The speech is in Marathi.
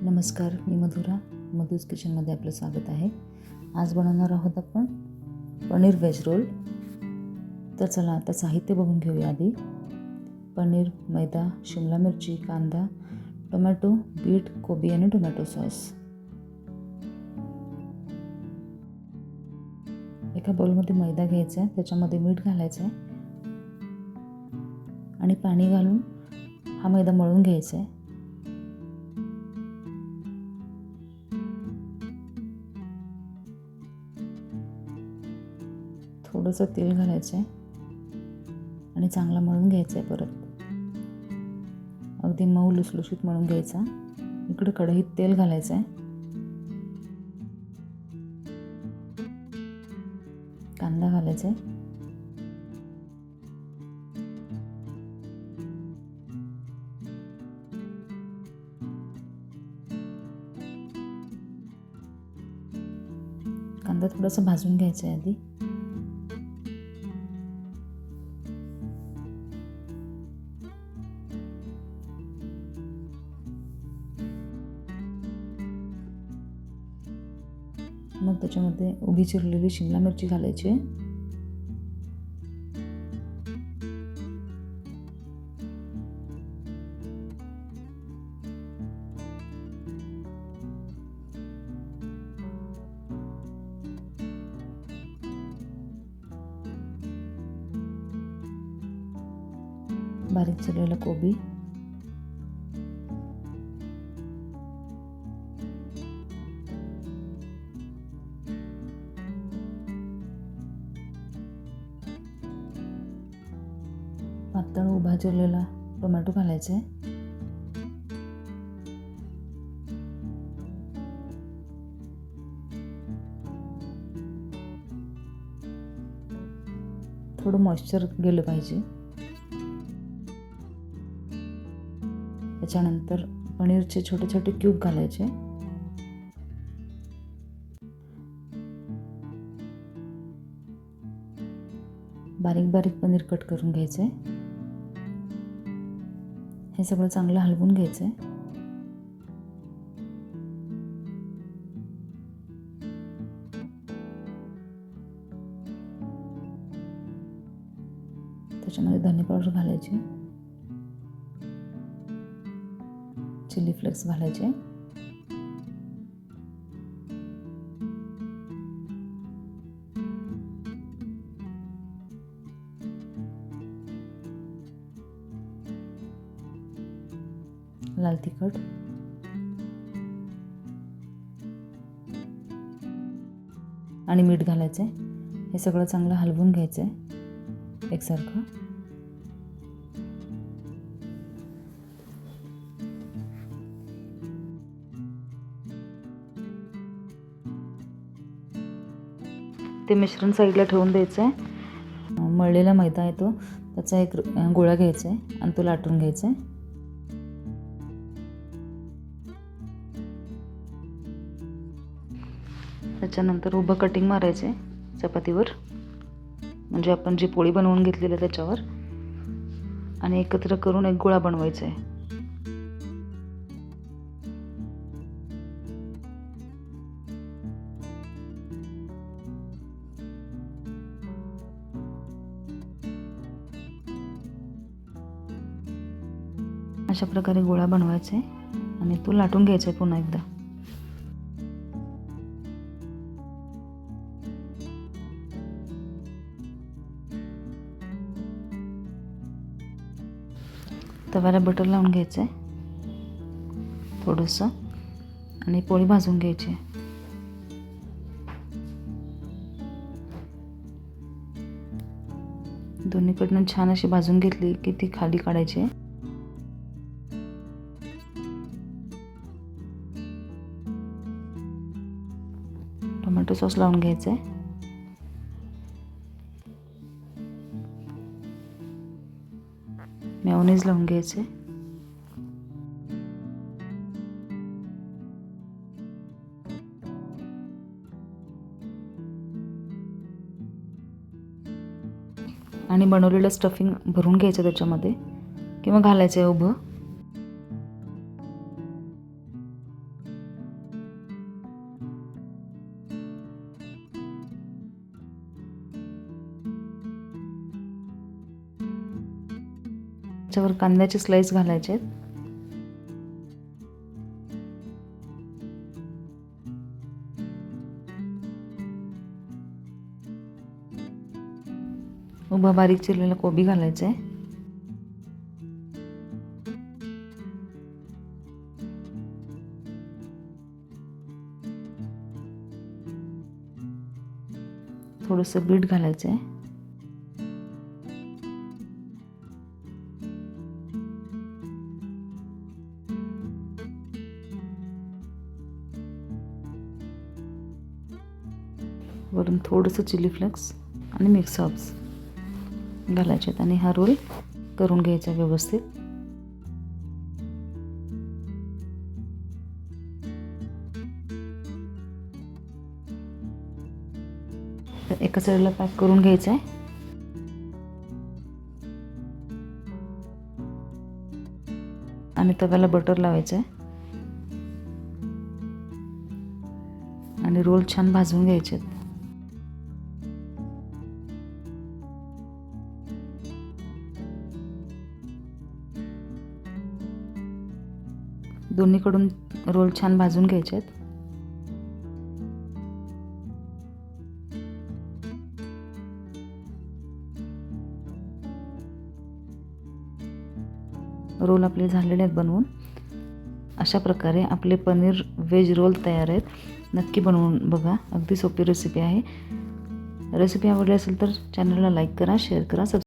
नमस्कार, मी मधुरा. मधूज किचनमध्ये आपलं स्वागत आहे. आज बनवणार आहोत आपण पनीर व्हेज रोल. तर चला आता साहित्य बघून घेऊया. आधी पनीर, मैदा, शिमला मिरची, कांदा, टोमॅटो, बीट, कोबी आणि टोमॅटो सॉस. एका बाउलमध्ये मैदा घ्यायचा आहे, त्याच्यामध्ये मीठ घालायचं आहे आणि पाणी घालून हा मैदा मळून घ्यायचा आहे. थोडंसं तेल घालायचं आहे आणि चांगला मळून घ्यायचं आहे. परत अगदी मऊ लुसलुशीत मळून घ्यायचा. इकडे कढईत तेल घालायचं आहे. कांदा घालायचा आहे. कांदा थोडासा भाजून घ्यायचा आहे आधी. मग त्याच्यामध्ये उभी चिरलेली शिमला मिरची घालायची आहे. बारीक चिरलेला कोबी, पातळ उभा चिरलेला टोमॅटो घालायचा आहे. थोडं मॉइश्चर गेलं पाहिजे. त्याच्यानंतर पनीरचे छोटे छोटे क्यूब घालायचे. बारीक बारीक पनीर कट करून घ्यायचे. हे सगळं चांगलं हलवून घ्यायचं. त्याच्यामध्ये धने पावडर घालायची, चिली फ्लेक्स घालायचे, लाल तिखट, आणि मीठ घालायचं. हे सगळं चांगलं हलवून घ्यायचं एकसारखं. ते मिश्रण साईडला ठेवून द्यायचं आहे. मळलेला मैदा आहे तो, त्याचा एक गोळा घ्यायचा आहे आणि तो लाटून घ्यायचा आहे. त्याच्यानंतर उभं कटिंग मारायचे चपातीवर, म्हणजे आपण जी पोळी बनवून घेतलेली आहे त्याच्यावर, आणि एकत्र करून एक गोळा बनवायचा आहे. अशा प्रकारे गोळा बनवायचा आहे आणि तो लाटून घ्यायचा आहे पुन्हा एकदा. तव्याला बटर लावून घ्यायचं आहे थोडंसं, आणि पोळी भाजून घ्यायची आहे. दोन्हीकडनं छान अशी भाजून घेतली की ती खाली काढायची आहे. टोमॅटो सॉस लावून घ्यायचं आहे. मेयोनीज लावून घ्यायचे. आणि बनवलेलं स्टफिंग भरून घ्यायचं त्याच्यामध्ये किंवा घालायचं आहे उभं. ह्याच्यावर कांद्याचे स्लाइस घालायचे आहेत. उभा बारीक चिरलेला कोबी घालायचा आहे. थोडंसं बीट घालायचं आहे. वरून थोडंसं चिली फ्लेक्स आणि मिक्स हर्ब्स घालायचे आहेत आणि हा रोल करून घ्यायचा व्यवस्थित. तर एका साईडला पॅक करून घ्यायचं आहे. आणि तव्याला बटर लावायचं आहे आणि रोल छान भाजून घ्यायचे आहेत. दोन्हीकडून रोल छान भाजून घ्यायचे आहेत. रोल आपले झालेले आहेत बनवून. अशा प्रकारे आपले पनीर व्हेज रोल तयार आहेत. नक्की बनवून बघा, अगदी सोपी रेसिपी आहे. रेसिपी आवडली असेल तर चॅनलला लाईक करा, शेअर करा,